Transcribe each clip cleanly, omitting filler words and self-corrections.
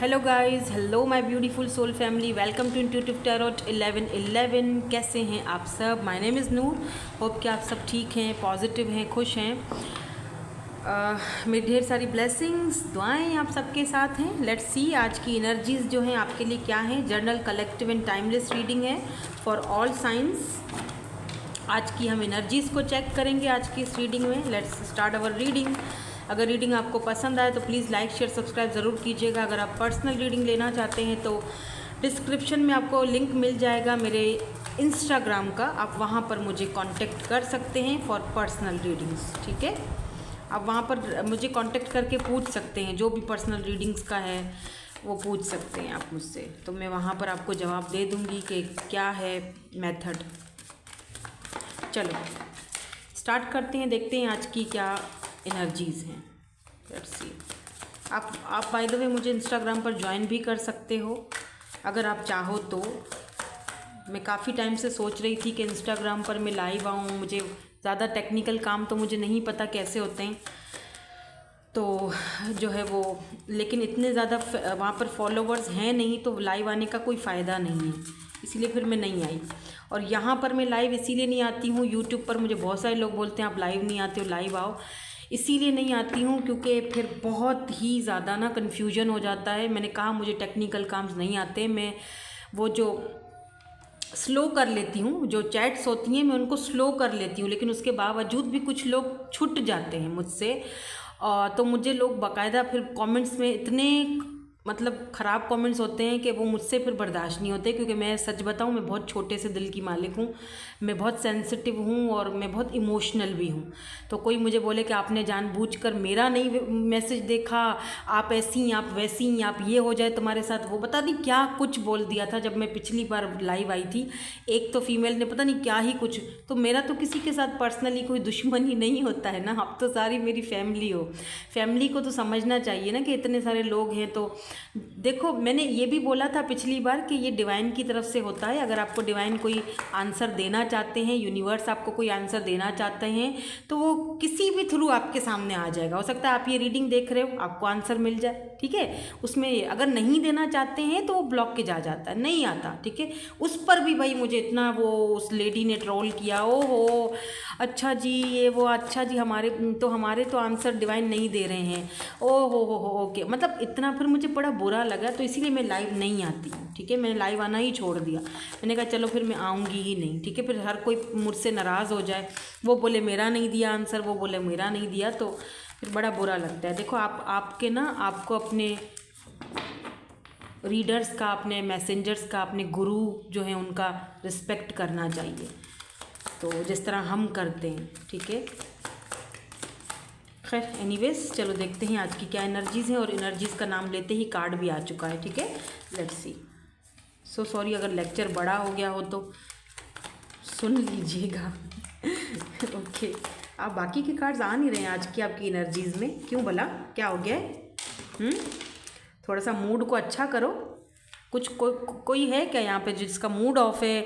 Hello guys, hello my beautiful soul family, welcome to intuitive tarot 1111। कैसे हैं आप सब? My name is Noor. Hope कि आप सब ठीक हैं, पॉजिटिव हैं, खुश हैं। मेरी ढेर सारी ब्लेसिंग्स, दुआएं आप सबके साथ हैं। लेट्स सी आज की एनर्जीज़ जो हैं आपके लिए क्या हैं। Journal collective and timeless reading है फॉर ऑल साइंस। आज की हम एनर्जीज़ को चेक करेंगे आज की इस रीडिंग में। Let's start our reading. अगर रीडिंग आपको पसंद आए तो प्लीज़ लाइक शेयर सब्सक्राइब ज़रूर कीजिएगा। अगर आप पर्सनल रीडिंग लेना चाहते हैं तो डिस्क्रिप्शन में आपको लिंक मिल जाएगा मेरे इंस्टाग्राम का, आप वहाँ पर मुझे कांटेक्ट कर सकते हैं फॉर पर्सनल रीडिंग्स। ठीक है, आप वहाँ पर मुझे कांटेक्ट करके पूछ सकते हैं, जो भी पर्सनल रीडिंग्स का है वो पूछ सकते हैं आप मुझसे, तो मैं वहाँ पर आपको जवाब दे दूँगी कि क्या है मेथड। चलो स्टार्ट करते हैं, देखते हैं आज की क्या एनर्जीज़ हैं। Let's see. आप बाय द वे मुझे इंस्टाग्राम पर ज्वाइन भी कर सकते हो अगर आप चाहो तो। मैं काफ़ी टाइम से सोच रही थी कि इंस्टाग्राम पर मैं लाइव आऊँ। मुझे ज़्यादा टेक्निकल काम तो मुझे नहीं पता कैसे होते हैं, तो जो है वो, लेकिन इतने ज़्यादा वहाँ पर फॉलोवर्स हैं नहीं, तो लाइव आने का कोई फ़ायदा नहीं है, इसीलिए फिर मैं नहीं आई। और यहाँ पर मैं लाइव इसीलिए नहीं आती हूँ, यूट्यूब पर मुझे बहुत सारे लोग बोलते हैं आप लाइव नहीं आते हो, लाइव आओ। इसीलिए नहीं आती हूँ क्योंकि फिर बहुत ही ज़्यादा ना कन्फ्यूजन हो जाता है। मैंने कहा मुझे टेक्निकल काम नहीं आते, मैं वो जो स्लो कर लेती हूँ, जो चैट्स होती हैं मैं उनको स्लो कर लेती हूँ, लेकिन उसके बावजूद भी कुछ लोग छूट जाते हैं मुझसे। तो मुझे लोग बाकायदा फिर कमेंट्स में इतने मतलब ख़राब कमेंट्स होते हैं कि वो मुझसे फिर बर्दाश्त नहीं होते, क्योंकि मैं सच बताऊँ मैं बहुत छोटे से दिल की मालिक हूँ, मैं बहुत सेंसिटिव हूँ और मैं बहुत इमोशनल भी हूँ। तो कोई मुझे बोले कि आपने जानबूझकर मेरा नहीं मैसेज देखा, आप ऐसी आप वैसी, आप ये हो जाए तुम्हारे साथ, वो पता नहीं क्या कुछ बोल दिया था जब मैं पिछली बार लाइव आई थी। एक तो फीमेल ने पता नहीं क्या ही कुछ, तो मेरा तो किसी के साथ पर्सनली कोई दुश्मनी नहीं होता है ना, आप तो सारी मेरी फैमिली हो। फैमिली को तो समझना चाहिए ना कि इतने सारे लोग हैं। तो देखो मैंने ये भी बोला था पिछली बार कि ये डिवाइन की तरफ से होता है। अगर आपको डिवाइन कोई आंसर देना चाहते हैं, यूनिवर्स आपको कोई आंसर देना चाहते हैं, तो वो किसी भी थ्रू आपके सामने आ जाएगा। हो सकता है आप ये रीडिंग देख रहे हो, आपको आंसर मिल जाए, ठीक है। उसमें अगर नहीं देना चाहते हैं तो वो ब्लॉक के जा जाता है, नहीं आता, ठीक है। उस पर भी भाई मुझे इतना वो उस लेडी ने ट्रोल किया, ओ हो अच्छा जी ये वो, अच्छा जी हमारे तो आंसर डिवाइन नहीं दे रहे हैं, ओ हो ओके, मतलब इतना फिर मुझे बड़ा बुरा लगा, तो इसीलिए मैं लाइव नहीं आती हूँ, ठीक है। मैंने लाइव आना ही छोड़ दिया, मैंने कहा चलो फिर मैं आऊँगी ही नहीं, ठीक है। फिर हर कोई मुझसे नाराज़ हो जाए, वो बोले मेरा नहीं दिया आंसर, वो बोले मेरा नहीं दिया, तो फिर बड़ा बुरा लगता है। देखो आपके ना, आपको अपने रीडर्स का, अपने मैसेंजर्स का, अपने गुरु जो है उनका रिस्पेक्ट करना चाहिए, तो जिस तरह हम करते हैं, ठीक है। खैर एनीवेज, चलो देखते हैं आज की क्या एनर्जीज़ हैं। और एनर्जीज़ का नाम लेते ही कार्ड भी आ चुका है, ठीक है। Let's see. सो सॉरी अगर लेक्चर बड़ा हो गया हो तो सुन लीजिएगा। ओके, आप बाकी के कार्ड्स आ नहीं रहे हैं आज की आपकी एनर्जीज़ में, क्यों भला, क्या हो गया है? थोड़ा सा मूड को अच्छा करो। कुछ कोई है क्या यहाँ पे जिसका मूड ऑफ है,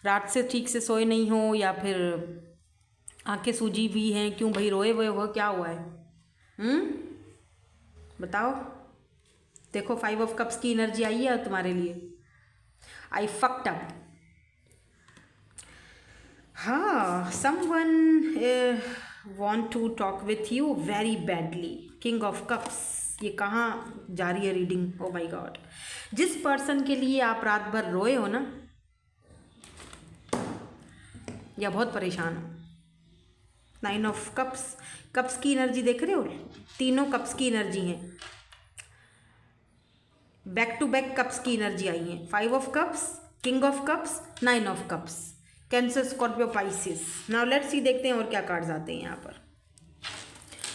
रात से ठीक से सोए नहीं हो, या फिर आंखें सूजी भी हैं? क्यों भाई, रोए हुए हो, क्या हुआ है? बताओ। देखो 5 ऑफ कप्स की एनर्जी आई है तुम्हारे लिए। I fucked up. हाँ, someone want to talk with you very badly. King of cups, ये कहाँ जा रही है रीडिंग? Oh my God. जिस पर्सन के लिए आप रात भर रोए हो ना, या बहुत परेशान हो। 9 ऑफ कप्स, कप्स की एनर्जी देख रहे हो, तीनों कप्स की एनर्जी है, बैक टू बैक कप्स की एनर्जी आई है। 5 of cups, king of cups, 9 of cups, cancer, Scorpio, Pisces. Now let's see, देखते हैं और क्या कार्ड्स आते हैं यहाँ पर।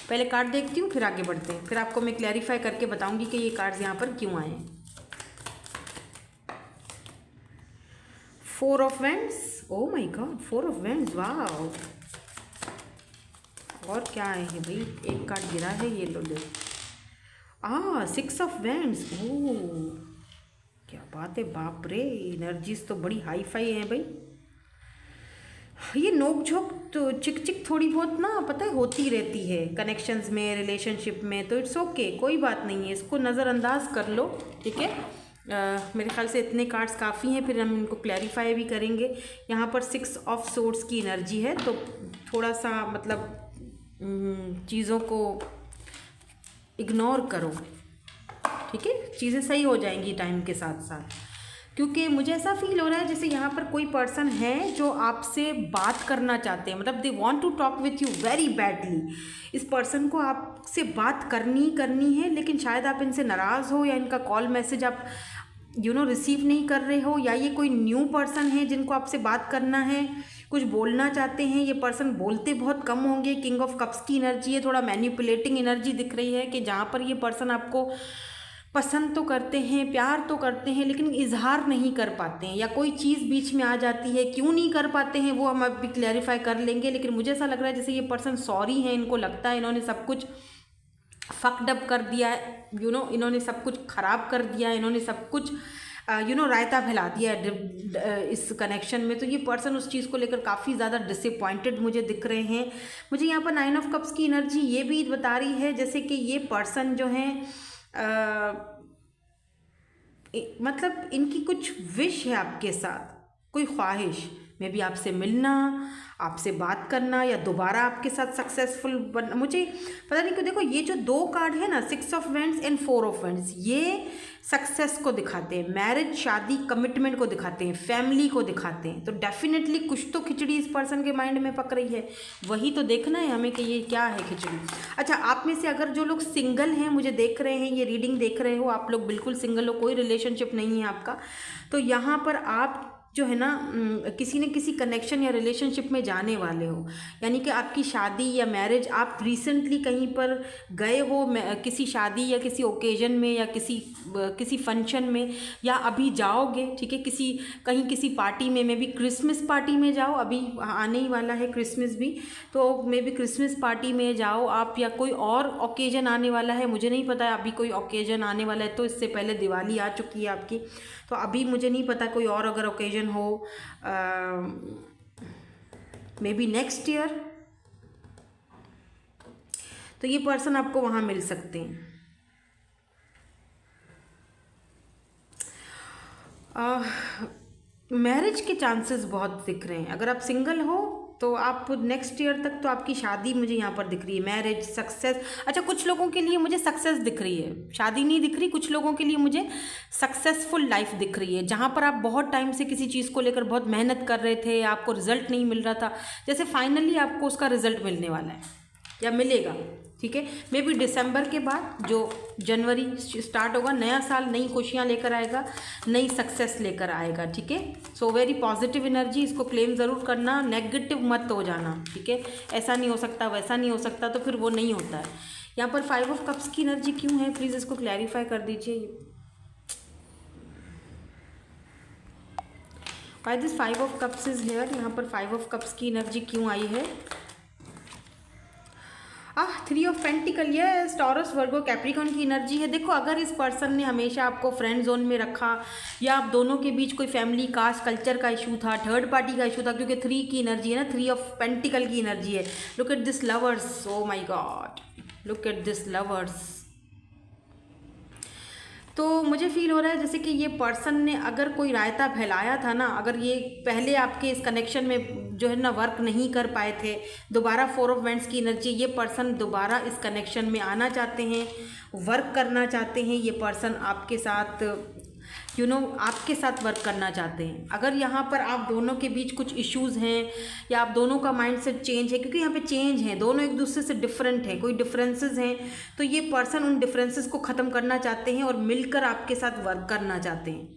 पहले कार्ड देखती हूँ फिर आगे बढ़ते हैं, फिर आपको मैं क्लैरिफाई करके बताऊंगी कि ये कार्ड्स यहाँ पर क्यों आए हैं। 4 of wands, O my God, 4 of wands, wow. और क्या आए हैं भाई, एक कार्ड गिरा है, ये लो ले। 6 ऑफ वैंड्स, ओ क्या बात है, बाप रे, एनर्जीज तो बड़ी हाई फाई है भाई। ये नोक झोंक तो चिक चिक थोड़ी बहुत ना पता है होती रहती है कनेक्शंस में, रिलेशनशिप में, तो इट्स ओके, कोई बात नहीं है, इसको नज़रअंदाज कर लो, ठीक है। मेरे ख्याल से इतने कार्ड्स काफ़ी हैं, फिर हम इनको क्लैरिफाई भी करेंगे। यहाँ पर 6 ऑफ सोर्ड्स की एनर्जी है, तो थोड़ा सा मतलब चीज़ों को इग्नोर करो, ठीक है, चीज़ें सही हो जाएंगी टाइम के साथ साथ। क्योंकि मुझे ऐसा फील हो रहा है जैसे यहाँ पर कोई पर्सन है जो आपसे बात करना चाहते हैं, मतलब they want to talk with you very badly. इस पर्सन को आपसे बात करनी है, लेकिन शायद आप इनसे नाराज़ हो, या इनका कॉल मैसेज आप रिसीव नहीं कर रहे हो, या ये कोई न्यू पर्सन है जिनको आपसे बात करना है, कुछ बोलना चाहते हैं। ये पर्सन बोलते बहुत कम होंगे, किंग ऑफ कप्स की एनर्जी है, थोड़ा मैनिपुलेटिंग एनर्जी दिख रही है कि जहाँ पर ये पर्सन आपको पसंद तो करते हैं, प्यार तो करते हैं, लेकिन इजहार नहीं कर पाते हैं, या कोई चीज़ बीच में आ जाती है, क्यों नहीं कर पाते हैं वो हम अभी क्लैरिफाई कर लेंगे। लेकिन मुझे ऐसा लग रहा है जैसे ये पर्सन सॉरी है, इनको लगता है इन्होंने सब कुछ फक्ड अप कर दिया है, इन्होंने सब कुछ ख़राब कर दिया है, इन्होंने सब कुछ रायता फैला दिया है इस कनेक्शन में। तो ये पर्सन उस चीज़ को लेकर काफ़ी ज़्यादा डिसअपॉइंटेड मुझे दिख रहे हैं। मुझे यहाँ पर 9 ऑफ कप्स की एनर्जी ये भी बता रही है जैसे कि ये पर्सन जो है मतलब इनकी कुछ विश है आपके साथ, कोई ख्वाहिश, मे बी आपसे मिलना, आपसे बात करना, या दोबारा आपके साथ सक्सेसफुल बनना। मुझे पता नहीं क्यों, देखो ये जो 2 कार्ड है ना, 6 of vends and 4 of vends, ये सक्सेस को दिखाते हैं, मैरिज, शादी, कमिटमेंट को दिखाते हैं, फैमिली को दिखाते हैं। तो डेफिनेटली कुछ तो खिचड़ी इस पर्सन के माइंड में पक रही है, वही तो देखना है हमें कि ये क्या है खिचड़ी। अच्छा, आप में से अगर जो लोग सिंगल हैं, मुझे देख रहे हैं, ये रीडिंग देख रहे हो, आप लोग बिल्कुल सिंगल हो, कोई रिलेशनशिप नहीं है आपका, तो यहाँ पर आप जो है ना किसी न किसी कनेक्शन या रिलेशनशिप में जाने वाले हो, यानी कि आपकी शादी या मैरिज, आप रिसेंटली कहीं पर गए हो किसी शादी या किसी ओकेजन में, या किसी फंक्शन में, या अभी जाओगे, ठीक है, किसी पार्टी में, मे बी क्रिसमस पार्टी में जाओ, अभी आने ही वाला है क्रिसमस भी, तो मे बी क्रिसमस पार्टी में जाओ आप, या कोई और ओकेजन आने वाला है, मुझे नहीं पता है अभी कोई ओकेजन आने वाला है, तो इससे पहले दिवाली आ चुकी है आपकी, तो अभी मुझे नहीं पता कोई और अगर ओकेजन हो, मे बी नेक्स्ट ईयर, तो ये पर्सन आपको वहाँ मिल सकते हैं। मैरिज के चांसेस बहुत दिख रहे हैं। अगर आप सिंगल हो तो आप नेक्स्ट ईयर तक तो आपकी शादी मुझे यहाँ पर दिख रही है, मैरिज, सक्सेस। अच्छा, कुछ लोगों के लिए मुझे सक्सेस दिख रही है, शादी नहीं दिख रही, कुछ लोगों के लिए मुझे सक्सेसफुल लाइफ दिख रही है, जहाँ पर आप बहुत टाइम से किसी चीज़ को लेकर बहुत मेहनत कर रहे थे, आपको रिजल्ट नहीं मिल रहा था, जैसे फाइनली आपको उसका रिजल्ट मिलने वाला है या मिलेगा, ठीक है। मे बी दिसंबर के बाद जो जनवरी स्टार्ट होगा, नया साल नई खुशियाँ लेकर आएगा, नई सक्सेस लेकर आएगा, ठीक है। सो वेरी पॉजिटिव एनर्जी, इसको क्लेम ज़रूर करना, नेगेटिव मत हो जाना, ठीक है। ऐसा नहीं हो सकता, वैसा नहीं हो सकता, तो फिर वो नहीं होता है। यहाँ पर 5 ऑफ कप्स की एनर्जी क्यों है, प्लीज़ इसको क्लैरिफाई कर दीजिए। Why this 5 of cups is here, यहाँ पर 5 ऑफ कप्स की एनर्जी क्यों आई है। 3 of pentacle, yes, taurus, Virgo, Capricorn की एनर्जी है। देखो, अगर इस पर्सन ने हमेशा आपको फ्रेंड जोन में रखा, या आप दोनों के बीच कोई फैमिली, कास्ट, कल्चर का इशू था, थर्ड पार्टी का इशू था, क्योंकि 3 की एनर्जी है ना, 3 ऑफ पेंटिकल की एनर्जी है। Look at this lovers, oh my god, look at this lovers. तो मुझे फील हो रहा है जैसे कि ये पर्सन ने अगर कोई रायता फैलाया था ना, अगर ये पहले आपके इस कनेक्शन में जो है ना वर्क नहीं कर पाए थे, दोबारा 4 ऑफ वेंड्स की एनर्जी, ये पर्सन दोबारा इस कनेक्शन में आना चाहते हैं, वर्क करना चाहते हैं। ये पर्सन आपके साथ आपके साथ वर्क करना चाहते हैं। अगर यहाँ पर आप दोनों के बीच कुछ इश्यूज़ हैं, या आप दोनों का माइंडसेट चेंज है, क्योंकि यहाँ पे चेंज है, दोनों एक दूसरे से डिफरेंट हैं, कोई डिफरेंसेस हैं, तो ये पर्सन उन डिफरेंसेस को ख़त्म करना चाहते हैं और मिलकर आपके साथ वर्क करना चाहते हैं,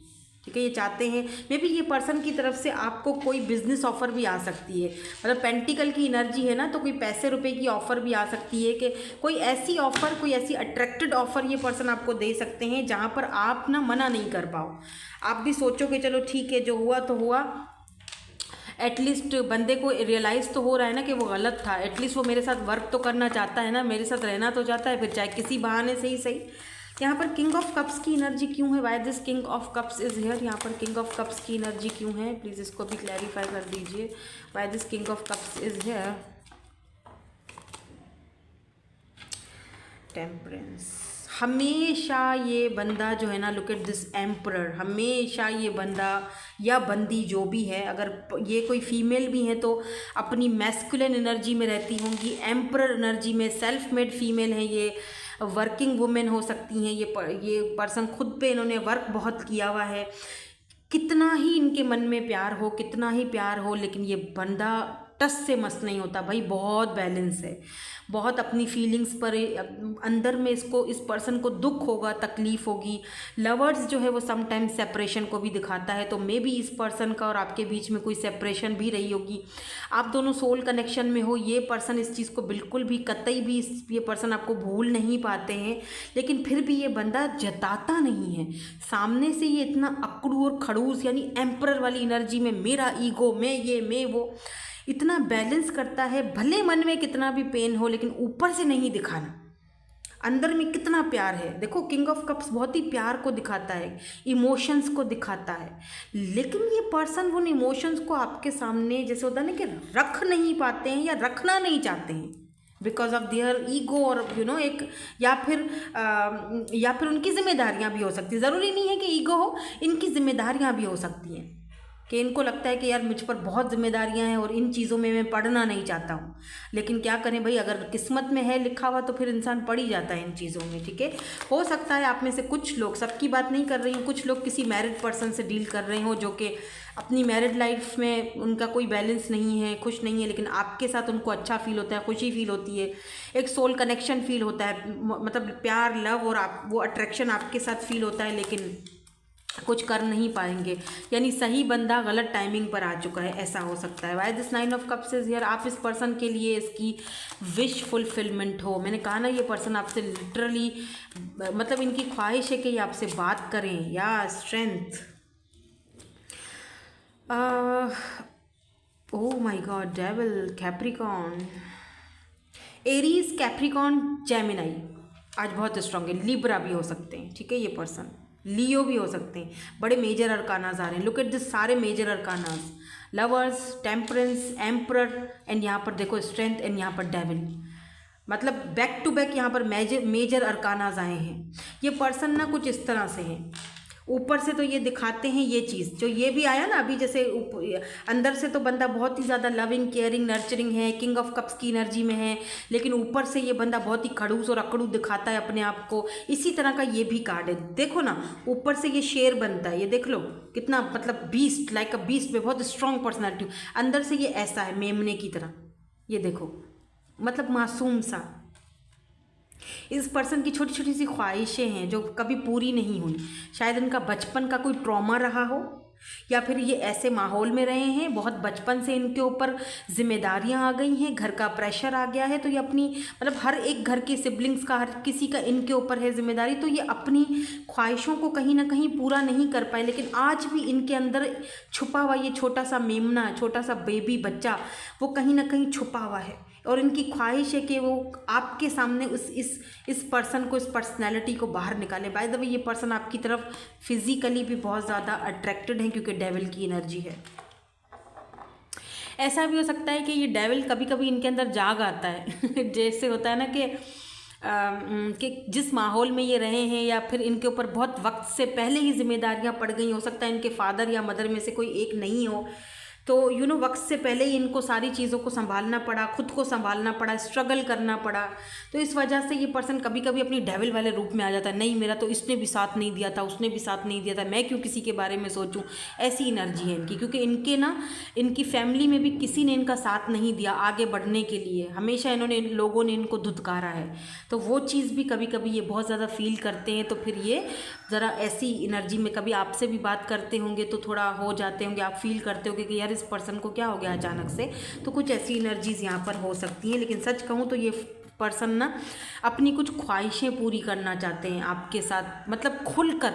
ठीक है। ये चाहते हैं, मे बी ये पर्सन की तरफ से आपको कोई बिजनेस ऑफर भी आ सकती है, मतलब पेंटिकल की एनर्जी है ना, तो कोई पैसे रुपए की ऑफ़र भी आ सकती है, कि कोई ऐसी ऑफ़र, कोई ऐसी अट्रैक्टेड ऑफ़र ये पर्सन आपको दे सकते हैं जहाँ पर आप ना मना नहीं कर पाओ। आप भी सोचो कि चलो ठीक है, जो हुआ तो हुआ, एटलीस्ट बंदे को रियलाइज़ तो हो रहा है ना कि वो गलत था, एटलीस्ट वो मेरे साथ वर्क तो करना चाहता है ना, मेरे साथ रहना तो चाहता है, फिर चाहे किसी बहाने से ही सही। यहाँ पर किंग ऑफ कप्स की एनर्जी क्यों है? Why this king of cups is here? यहाँ पर किंग ऑफ कप्स की एनर्जी क्यों है? प्लीज़ इसको भी क्लैरिफाई कर दीजिए। Why this king of cups is here? Temperance. हमेशा ये बंदा जो है ना, लुक एट दिस एम्परर, हमेशा ये बंदा या बंदी जो भी है, अगर ये कोई फीमेल भी है तो अपनी मैस्कुलिन एनर्जी में रहती होंगी, एम्परर एनर्जी में। सेल्फ मेड फीमेल है ये, वर्किंग वुमेन हो सकती हैं ये पर्सन, खुद पे इन्होंने वर्क बहुत किया हुआ है। कितना ही इनके मन में प्यार हो, कितना ही प्यार हो, लेकिन ये बंदा टस से मस नहीं होता भाई। बहुत बैलेंस है, बहुत अपनी फीलिंग्स पर अंदर में इसको, इस पर्सन को दुख होगा, तकलीफ़ होगी। लवर्स जो है वो समटाइम्स सेपरेशन को भी दिखाता है, तो मे बी इस पर्सन का और आपके बीच में कोई सेपरेशन भी रही होगी। आप दोनों सोल कनेक्शन में हो, ये पर्सन इस चीज़ को बिल्कुल भी कतई भी ये पर्सन आपको भूल नहीं पाते हैं, लेकिन फिर भी ये बंदा जताता नहीं है सामने से। ये इतना अकड़ू और खड़ूस यानी एम्परर वाली एनर्जी में, मेरा ईगो, मैं वो इतना बैलेंस करता है। भले मन में कितना भी पेन हो, लेकिन ऊपर से नहीं दिखाना, अंदर में कितना प्यार है। देखो किंग ऑफ कप्स बहुत ही प्यार को दिखाता है, इमोशंस को दिखाता है, लेकिन ये पर्सन उन इमोशंस को आपके सामने जैसे होता है ना कि रख नहीं पाते हैं या रखना नहीं चाहते हैं, बिकॉज ऑफ देयर ईगो, और एक या फिर उनकी जिम्मेदारियां भी हो सकती है। ज़रूरी नहीं है कि ईगो हो, इनकी जिम्मेदारियां भी हो सकती हैं कि इनको लगता है कि यार मुझ पर बहुत जिम्मेदारियां हैं और इन चीज़ों में मैं पढ़ना नहीं चाहता हूँ। लेकिन क्या करें भाई, अगर किस्मत में है लिखा हुआ तो फिर इंसान पढ़ ही जाता है इन चीज़ों में, ठीक है। हो सकता है आप में से कुछ लोग, सबकी बात नहीं कर रही हूँ, कुछ लोग किसी मैरिड पर्सन से डील कर रहे हो जो कि अपनी मैरिड लाइफ में उनका कोई बैलेंस नहीं है, खुश नहीं है, लेकिन आपके साथ उनको अच्छा फील होता है, खुशी फील होती है, एक सोल कनेक्शन फील होता है, मतलब प्यार, लव और वो अट्रैक्शन आपके साथ फील होता है, लेकिन कुछ कर नहीं पाएंगे, यानी सही बंदा गलत टाइमिंग पर आ चुका है, ऐसा हो सकता है। Why this 9 of cups is here? आप इस पर्सन के लिए इसकी विश फुलफिलमेंट हो। मैंने कहा ना, ये पर्सन आपसे लिटरली, मतलब इनकी ख्वाहिश है कि ये आपसे बात करें, या strength. Oh my God, devil, Capricorn, Aries, Capricorn, Gemini आज बहुत स्ट्रांग है। लिब्रा भी हो सकते हैं, ठीक है, ये पर्सन लियो भी हो सकते हैं। बड़े मेजर अरकानाज आ रहे हैं, लुक एट दिस, सारे major arcanas, lovers, temperance, emperor, and यहाँ पर देखो स्ट्रेंथ, एंड यहाँ पर डेविल, मतलब बैक टू बैक यहाँ पर मेजर अरकानाज आए हैं। ये पर्सन ना कुछ इस तरह से है, ऊपर से तो ये दिखाते हैं ये चीज़ जो ये भी आया ना अभी, जैसे अंदर से तो बंदा बहुत ही ज़्यादा लविंग, केयरिंग, नर्चरिंग है, किंग ऑफ कप्स की एनर्जी में है, लेकिन ऊपर से ये बंदा बहुत ही खड़ूस और अकड़ू दिखाता है अपने आप को। इसी तरह का ये भी कार्ड है, देखो ना, ऊपर से ये शेर बनता है, ये देख लो कितना, मतलब बीस्ट, लाइक अ बीस्ट में बहुत स्ट्रॉन्ग पर्सनैलिटी। अंदर से ये ऐसा है मेमने की तरह, ये देखो, मतलब मासूम सा। इस पर्सन की छोटी छोटी सी ख्वाहिशें हैं जो कभी पूरी नहीं हुई। शायद इनका बचपन का कोई ट्रॉमा रहा हो, या फिर ये ऐसे माहौल में रहे हैं, बहुत बचपन से इनके ऊपर जिम्मेदारियां आ गई हैं, घर का प्रेशर आ गया है, तो ये अपनी, मतलब हर एक घर के सिबलिंग्स का, हर किसी का इनके ऊपर है जिम्मेदारी, तो ये अपनी ख्वाहिशों को कहीं ना कहीं पूरा नहीं कर पाए। लेकिन आज भी इनके अंदर छुपा हुआ ये छोटा सा मेमना, छोटा सा बेबी बच्चा, वो कहीं ना कहीं छुपा हुआ है, और इनकी ख्वाहिश है कि वो आपके सामने इस पर्सन को, इस पर्सनैलिटी को बाहर निकाले। बाय द वे ये पर्सन आपकी तरफ फिजिकली भी बहुत ज़्यादा अट्रैक्टेड है, क्योंकि डेविल की एनर्जी है। ऐसा भी हो सकता है कि ये डेविल कभी कभी इनके अंदर जाग आता है जैसे होता है ना कि जिस माहौल में ये रहे हैं, या फिर इनके ऊपर बहुत वक्त से पहले ही जिम्मेदारियां पड़ गई, हो सकता है इनके फादर या मदर में से कोई एक नहीं हो, तो वक्त से पहले ही इनको सारी चीज़ों को संभालना पड़ा, खुद को संभालना पड़ा, स्ट्रगल करना पड़ा। तो इस वजह से ये पर्सन कभी कभी अपनी डेविल वाले रूप में आ जाता है, नहीं मेरा तो इसने भी साथ नहीं दिया था, उसने भी साथ नहीं दिया था, मैं क्यों किसी के बारे में सोचूं। ऐसी एनर्जी है इनकी, क्योंकि इनकी फैमिली में भी किसी ने इनका साथ नहीं दिया आगे बढ़ने के लिए, हमेशा लोगों ने इनको धुतकारा है। तो वो चीज़ भी कभी कभी ये बहुत ज़्यादा फील करते हैं, तो फिर ये ज़रा ऐसी एनर्जी में, कभी आपसे भी बात करते होंगे तो थोड़ा हो जाते होंगे, आप फील करते होंगे कि यार इस पर्सन को क्या हो गया अचानक से, तो कुछ ऐसी एनर्जीज यहाँ पर हो सकती हैं। लेकिन सच कहूँ तो ये पर्सन ना अपनी कुछ ख्वाहिशें पूरी करना चाहते हैं आपके साथ, मतलब खुलकर,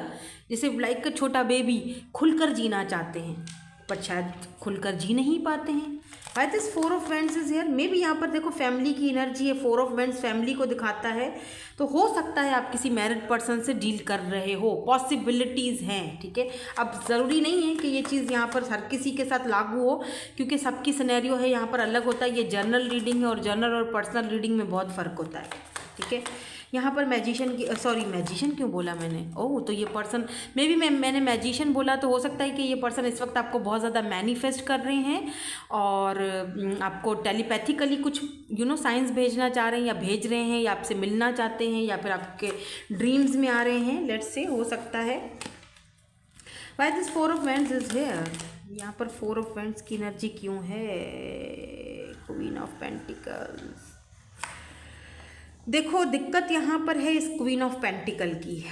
जैसे लाइक छोटा बेबी खुलकर जीना चाहते हैं, पर शायद खुलकर जी नहीं पाते हैं। Why this four of wands is here, may be यहाँ पर देखो फैमिली की एनर्जी है, फोर ऑफ वेंड्स फैमिली को दिखाता है, तो हो सकता है आप किसी मैरिड पर्सन से डील कर रहे हो, पॉसिबिलिटीज़ हैं, ठीक है। अब ज़रूरी नहीं है कि ये चीज़ यहाँ पर हर किसी के साथ लागू हो, क्योंकि सबकी सिनेरियो है यहाँ पर अलग होता है। ये जर्नल रीडिंग है और जर्नल और पर्सनल रीडिंग में बहुत फ़र्क होता है, ठीक है। यहाँ पर मैजिशियन की, सॉरी मैजिशियन क्यों बोला मैंने, ओह तो ये पर्सन मे भी मैंने मैजिशियन बोला, तो हो सकता है कि ये पर्सन इस वक्त आपको बहुत ज़्यादा मैनिफेस्ट कर रहे हैं और आपको टेलीपैथिकली कुछ साइंस भेजना चाह रहे हैं, या भेज रहे हैं, या आपसे मिलना चाहते हैं, या फिर आपके ड्रीम्स में आ रहे हैं, लेट्स से हो सकता है। Why this four of wands is here, यहाँ पर फोर ऑफ वेंड्स की एनर्जी क्यों है, क्वीन ऑफ पेंटिकल्स। देखो दिक्कत यहाँ पर है इस क्वीन ऑफ पेंटिकल की,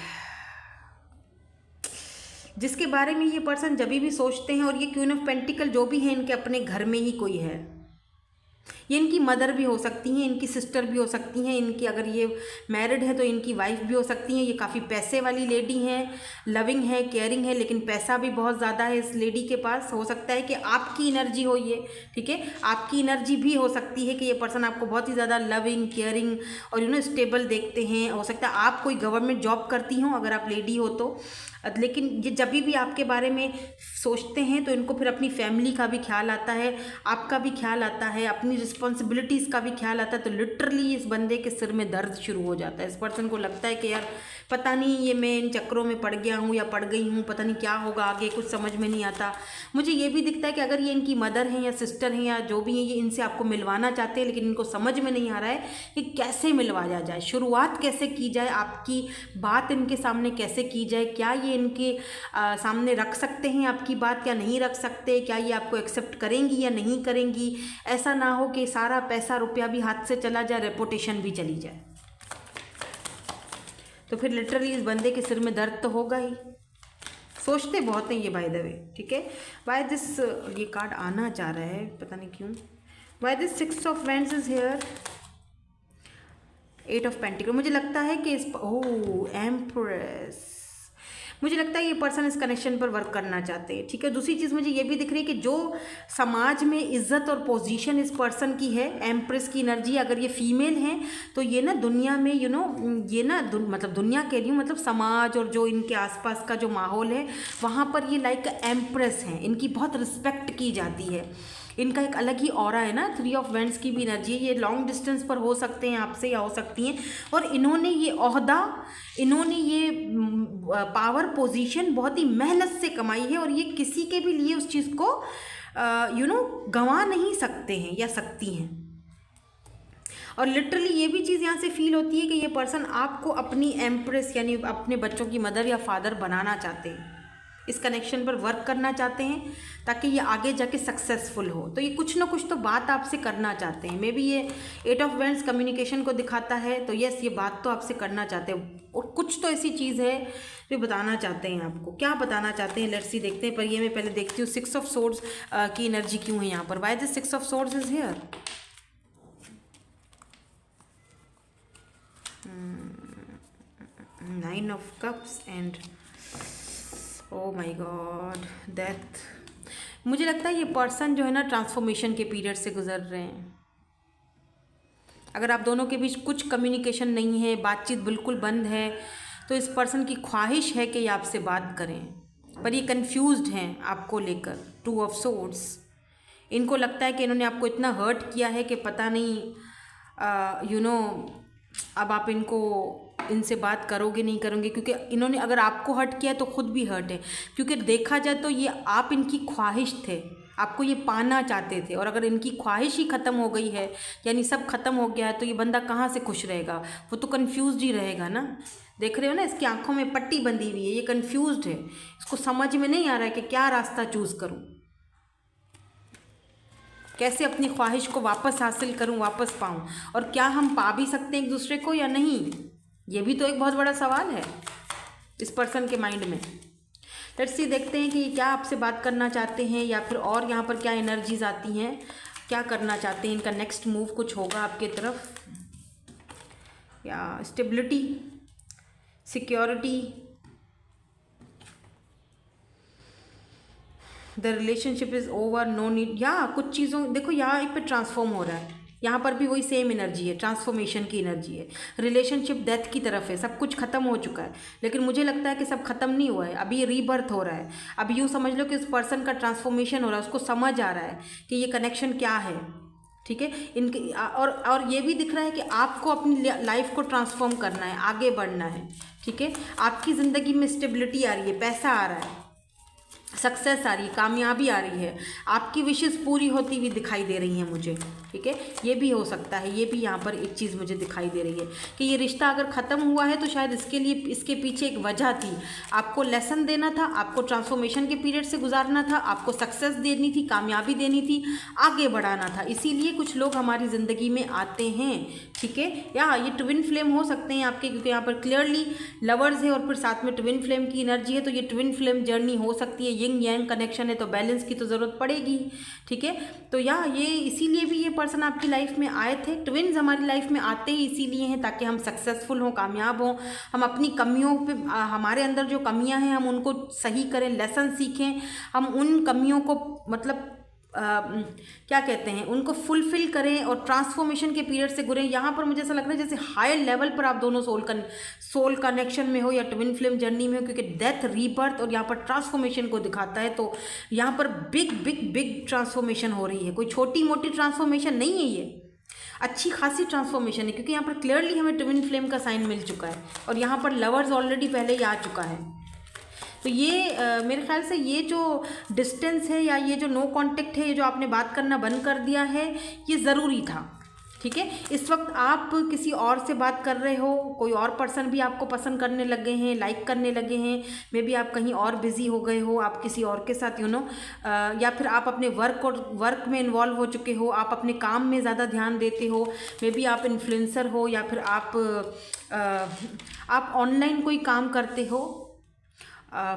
जिसके बारे में ये पर्सन जब भी सोचते हैं, और ये क्वीन ऑफ पेंटिकल जो भी है इनके अपने घर में ही कोई है, ये इनकी मदर भी हो सकती हैं, इनकी सिस्टर भी हो सकती हैं, इनकी अगर ये मैरिड है तो इनकी वाइफ भी हो सकती हैं। ये काफ़ी पैसे वाली लेडी हैं, लविंग है, केयरिंग है, लेकिन पैसा भी बहुत ज़्यादा है इस लेडी के पास। हो सकता है कि आपकी एनर्जी हो ये, ठीक है, आपकी एनर्जी भी हो सकती है कि ये पर्सन आपको बहुत ही ज़्यादा लविंग, केयरिंग और स्टेबल देखते हैं। हो सकता है आप कोई गवर्नमेंट जॉब करती हों अगर आप लेडी हो तो, लेकिन ये जब भी आपके बारे में सोचते हैं तो इनको फिर अपनी फैमिली का भी ख्याल आता है, आपका भी ख्याल आता है, अपनी रिस्पॉन्सिबिलिटीज़ का भी ख्याल आता है। तो लिटरली इस बंदे के सिर में दर्द शुरू हो जाता है। इस पर्सन को लगता है कि यार पता नहीं ये मैं इन चक्करों में पड़ गया हूँ या पड़ गई हूँ, पता नहीं क्या होगा आगे, कुछ समझ में नहीं आता। मुझे ये भी दिखता है कि अगर ये इनकी मदर हैं या सिस्टर हैं या जो भी हैं, ये इनसे आपको मिलवाना चाहते हैं, लेकिन इनको समझ में नहीं आ रहा है कि कैसे मिलवाया जाए, शुरुआत कैसे की जाए, आपकी बात इनके सामने कैसे की जाए, क्या ये इनके सामने रख सकते हैं आपकी बात, क्या नहीं रख सकते, क्या ये आपको एक्सेप्ट करेंगी या नहीं करेंगी। ऐसा ना हो कि सारा पैसा रुपया भी हाथ से चला जाए, रेपुटेशन भी चली जाए, तो फिर लिटरली इस बंदे के सिर में दर्द तो होगा ही। सोचते बहुत हैं ये बाय द वे, ठीक है। वाई दिस, ये कार्ड आना चाह रहा है पता नहीं क्यों। Why this six of wands is here, eight of pentacle. मुझे लगता है कि इस एम्प्रेस, मुझे लगता है ये पर्सन इस कनेक्शन पर वर्क करना चाहते हैं, ठीक है। दूसरी चीज़ मुझे ये भी दिख रही है कि जो समाज में इज्जत और पोजीशन इस पर्सन की है, एम्प्रेस की एनर्जी, अगर ये फीमेल हैं तो ये ना दुनिया में ये ना मतलब दुनिया के लिए, मतलब समाज और जो इनके आसपास का जो माहौल है वहाँ पर ये लाइक एम्प्रेस हैं, इनकी बहुत रिस्पेक्ट की जाती है, इनका एक अलग ही ऑरा है ना। थ्री ऑफ वेंड्स की भी एनर्जी है, ये लॉन्ग डिस्टेंस पर हो सकते हैं आपसे या हो सकती हैं, और इन्होंने ये ओहदा, इन्होंने ये पावर पोजीशन बहुत ही मेहनत से कमाई है, और ये किसी के भी लिए उस चीज़ को गंवा नहीं सकते हैं या सकती हैं। और लिटरली ये भी चीज़ यहाँ से फील होती है कि ये पर्सन आपको अपनी एम्प्रेस यानी अपने बच्चों की मदर या फादर बनाना चाहते हैं, इस कनेक्शन पर वर्क करना चाहते हैं ताकि ये आगे जाके सक्सेसफुल हो। तो ये कुछ ना कुछ तो बात आपसे करना चाहते हैं। मे बी ये एट ऑफ वेंड्स कम्युनिकेशन को दिखाता है, तो यस ये बात तो आपसे करना चाहते हैं, और कुछ तो ऐसी चीज़ है जो बताना चाहते हैं आपको। क्या बताना चाहते हैं लेट्स सी, देखते हैं। पर ये मैं पहले देखती हूँ सिक्स ऑफ सोर्ड्स की एनर्जी क्यों है यहाँ पर। Why this six of swords is here, nine of cups and O my God death. मुझे लगता है ये पर्सन जो है ना ट्रांसफॉर्मेशन के पीरियड से गुजर रहे हैं। अगर आप दोनों के बीच कुछ कम्युनिकेशन नहीं है, बातचीत बिल्कुल बंद है, तो इस पर्सन की ख्वाहिश है कि ये आपसे बात करें, पर ये कंफ्यूज्ड हैं आपको लेकर। टू ऑफ सोर्ड्स, इनको लगता है कि इन्होंने आपको इतना हर्ट किया है कि पता नहीं अब आप इनसे बात करोगे नहीं करोगे, क्योंकि इन्होंने अगर आपको हर्ट किया तो खुद भी हर्ट है, क्योंकि देखा जाए तो ये आप इनकी ख्वाहिश थे, आपको ये पाना चाहते थे, और अगर इनकी ख्वाहिश ही ख़त्म हो गई है यानी सब ख़त्म हो गया है, तो ये बंदा कहाँ से खुश रहेगा, वो तो कन्फ्यूज़ ही रहेगा ना। देख रहे हो ना, इसकी आंखों में पट्टी बंधी हुई है, ये कन्फ्यूज़्ड है, इसको समझ में नहीं आ रहा है कि क्या रास्ता चूज़ करूँ, कैसे अपनी ख्वाहिश को वापस हासिल करूं, वापस पाऊं, और क्या हम पा भी सकते हैं एक दूसरे को या नहीं, ये भी तो एक बहुत बड़ा सवाल है इस पर्सन के माइंड में। लेट्स सी, देखते हैं कि ये क्या आपसे बात करना चाहते हैं, या फिर और यहाँ पर क्या एनर्जीज आती हैं, क्या करना चाहते हैं, इनका नेक्स्ट मूव कुछ होगा आपके तरफ, या stability, security, the relationship is over, no need, या कुछ चीज़ों, देखो यहाँ एक पे ट्रांसफॉर्म हो रहा है, यहाँ पर भी वही सेम एनर्जी है, ट्रांसफॉर्मेशन की एनर्जी है। रिलेशनशिप डेथ की तरफ है, सब कुछ खत्म हो चुका है, लेकिन मुझे लगता है कि सब खत्म नहीं हुआ है, अभी ये रीबर्थ हो रहा है। अब यूँ समझ लो कि उस पर्सन का ट्रांसफॉर्मेशन हो रहा है, उसको समझ आ रहा है कि ये कनेक्शन क्या है, ठीक है। इनके और ये भी दिख रहा है कि आपको अपनी लाइफ को ट्रांसफॉर्म करना है, आगे बढ़ना है, ठीक है। आपकी ज़िंदगी में स्टेबिलिटी आ रही है, पैसा आ रहा है, सक्सेस आ रही है, कामयाबी आ रही है, आपकी विशेष पूरी होती हुई दिखाई दे रही हैं मुझे, ठीक है। ये भी हो सकता है, ये भी यहाँ पर एक चीज़ मुझे दिखाई दे रही है कि ये रिश्ता अगर ख़त्म हुआ है तो शायद इसके पीछे एक वजह थी, आपको लेसन देना था, आपको ट्रांसफॉर्मेशन के पीरियड से गुजारना था, आपको सक्सेस देनी थी, कामयाबी देनी थी, आगे बढ़ाना था, इसीलिए कुछ लोग हमारी ज़िंदगी में आते हैं, ठीक है। या ये ट्विन फ्लेम हो सकते हैं आपके, क्योंकि यहाँ पर क्लियरली लवर्स है और फिर साथ में ट्विन फ्लेम की एनर्जी है, तो ये ट्विन फ्लेम जर्नी हो सकती है, यिंग यांग कनेक्शन है, तो बैलेंस की तो ज़रूरत पड़ेगी, ठीक है। तो या ये इसीलिए भी ये पर्सन आपकी लाइफ में आए थे, ट्विन्स हमारी लाइफ में आते ही इसीलिए हैं ताकि हम सक्सेसफुल हों, कामयाब हों, हम अपनी कमियों पे, हमारे अंदर जो कमियां हैं हम उनको सही करें, लेसन सीखें, हम उन कमियों को मतलब क्या कहते हैं उनको फुलफिल करें और ट्रांसफॉर्मेशन के पीरियड से गुजरें। यहाँ पर मुझे ऐसा लग रहा है जैसे हायर लेवल पर आप दोनों सोल कनेक्शन में हो या ट्विन फ्लेम जर्नी में हो, क्योंकि डेथ, रीबर्थ और यहाँ पर ट्रांसफॉर्मेशन को दिखाता है। तो यहाँ पर बिग बिग बिग ट्रांसफॉर्मेशन हो रही है, कोई छोटी मोटी ट्रांसफॉर्मेशन नहीं है, ये अच्छी खासी ट्रांसफॉर्मेशन है, क्योंकि यहाँ पर क्लियरली हमें ट्विन फ्लेम का साइन मिल चुका है और यहाँ पर लवर्स ऑलरेडी पहले ही आ चुका है। तो ये मेरे ख्याल से ये जो डिस्टेंस है या ये जो नो कांटेक्ट है, ये जो आपने बात करना बंद कर दिया है, ये ज़रूरी था, ठीक है। इस वक्त आप किसी और से बात कर रहे हो, कोई और पर्सन भी आपको पसंद करने लगे हैं, लाइक करने लगे हैं, मे बी आप कहीं और बिजी हो गए हो, आप किसी और के साथ या फिर आप अपने वर्क में इन्वॉल्व हो चुके हो, आप अपने काम में ज़्यादा ध्यान देते हो, मे बी आप इन्फ्लुएंसर हो या फिर आप ऑनलाइन कोई काम करते हो,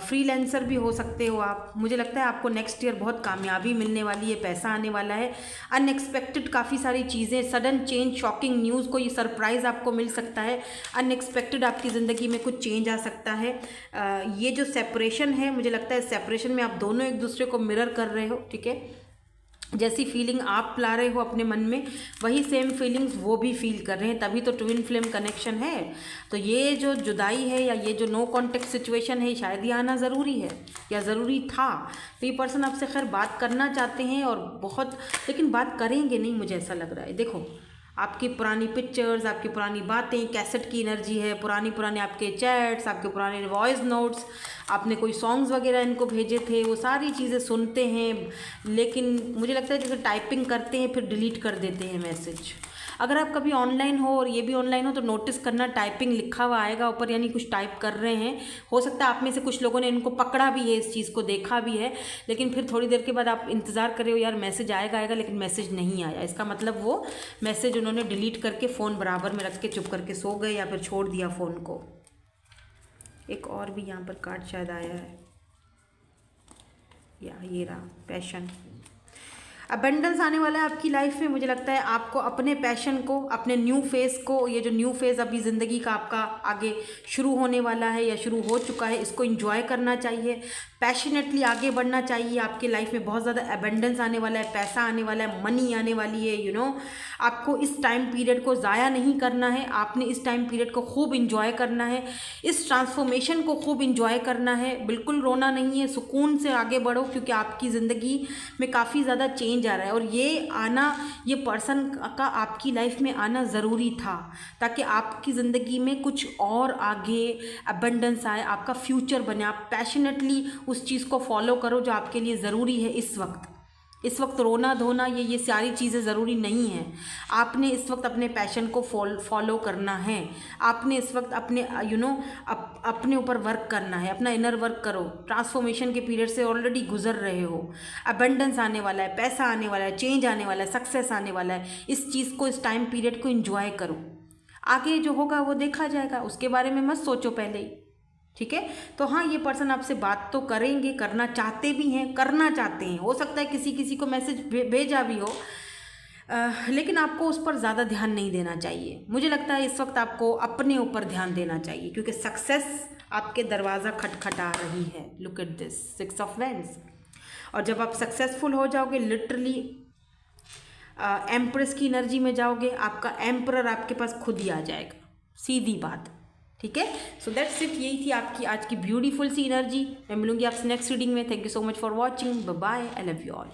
फ्रीलांसर भी हो सकते हो आप। मुझे लगता है आपको नेक्स्ट ईयर बहुत कामयाबी मिलने वाली है, पैसा आने वाला है, अनएक्सपेक्टेड काफ़ी सारी चीज़ें, सडन चेंज, शॉकिंग न्यूज़, कोई सरप्राइज़ आपको मिल सकता है, अनएक्सपेक्टेड आपकी ज़िंदगी में कुछ चेंज आ सकता है। ये जो सेपरेशन है, मुझे लगता है सेपरेशन में आप दोनों एक दूसरे को मिरर कर रहे हो, ठीक है। जैसी फीलिंग आप ला रहे हो अपने मन में, वही सेम फीलिंग्स वो भी फील कर रहे हैं, तभी तो ट्विन फ्लेम कनेक्शन है। तो ये जो जुदाई है या ये जो नो कॉन्टेक्ट सिचुएशन है, शायद ये आना ज़रूरी है या ज़रूरी था। तो ये पर्सन आपसे खैर बात करना चाहते हैं और बहुत, लेकिन बात करेंगे नहीं, मुझे ऐसा लग रहा है। देखो आपकी पुरानी पिक्चर्स, आपकी पुरानी बातें, कैसेट की एनर्जी है, पुराने आपके चैट्स, आपके पुराने वॉइस नोट्स, आपने कोई सॉन्ग्स वगैरह इनको भेजे थे, वो सारी चीज़ें सुनते हैं, लेकिन मुझे लगता है जैसे टाइपिंग करते हैं फिर डिलीट कर देते हैं मैसेज। अगर आप कभी ऑनलाइन हो और ये भी ऑनलाइन हो तो नोटिस करना, टाइपिंग लिखा हुआ आएगा ऊपर, यानी कुछ टाइप कर रहे हैं। हो सकता है आप में से कुछ लोगों ने इनको पकड़ा भी है, इस चीज़ को देखा भी है, लेकिन फिर थोड़ी देर के बाद आप इंतज़ार कर रहे हो यार मैसेज आएगा, लेकिन मैसेज नहीं आया। इसका मतलब वो मैसेज उन्होंने डिलीट करके फ़ोन बराबर में रख के चुप करके सो गए या फिर छोड़ दिया फ़ोन को। एक और भी यहाँ पर कार्ड शायद आया है, या ये रहा पैशन। अबंडेंस आने वाला है आपकी लाइफ में। मुझे लगता है आपको अपने पैशन को, अपने न्यू फेज़ को, ये जो न्यू फेज़ अभी ज़िंदगी का आपका आगे शुरू होने वाला है या शुरू हो चुका है, इसको एंजॉय करना चाहिए, पैशनेटली आगे बढ़ना चाहिए। आपकी लाइफ में बहुत ज़्यादा अबंडेंस आने वाला है, पैसा आने वाला है, मनी आने वाली है। आपको इस टाइम पीरियड को ज़ाया नहीं करना है, आपने इस टाइम पीरियड को खूब इंजॉय करना है, इस ट्रांसफॉर्मेशन को खूब इंजॉय करना है। बिल्कुल रोना नहीं है, सुकून से आगे बढ़ो, क्योंकि आपकी ज़िंदगी में काफ़ी ज़्यादा चेंज आ रहा है और ये पर्सन का आपकी लाइफ में आना ज़रूरी था, ताकि आपकी ज़िंदगी में कुछ और आगे अबंडेंस आए, आपका फ्यूचर बने, आप पैशनेटली उस चीज़ को फॉलो करो जो आपके लिए ज़रूरी है। इस वक्त रोना धोना ये सारी चीज़ें ज़रूरी नहीं है। आपने इस वक्त अपने पैशन को फॉलो करना है, आपने इस वक्त अपने अपने ऊपर वर्क करना है, अपना इनर वर्क करो। ट्रांसफॉर्मेशन के पीरियड से ऑलरेडी गुजर रहे हो, अबंडेंस आने वाला है, पैसा आने वाला है, चेंज आने वाला है, सक्सेस आने वाला है। इस चीज़ को, इस टाइम पीरियड को एंजॉय करो। आगे जो होगा वो देखा जाएगा, उसके बारे में मत सोचो पहले ही, ठीक है। तो हाँ, ये पर्सन आपसे बात तो करेंगे, करना चाहते भी हैं, करना चाहते हैं। हो सकता है किसी को मैसेज भेजा भी हो, लेकिन आपको उस पर ज़्यादा ध्यान नहीं देना चाहिए। मुझे लगता है इस वक्त आपको अपने ऊपर ध्यान देना चाहिए, क्योंकि सक्सेस आपके दरवाज़ा खटखटा रही है। Look at this 6 of wands. और जब आप सक्सेसफुल हो जाओगे, लिटरली एम्प्रेस की एनर्जी में जाओगे, आपका एम्परर आपके पास खुद ही आ जाएगा, सीधी बात। ठीक है, सो दैट्स इट। यही थी आपकी आज की ब्यूटीफुल सी एनर्जी। मैं मिलूंगी आपसे नेक्स्ट रीडिंग में। Thank you so much for watching. Bye bye. I love you all.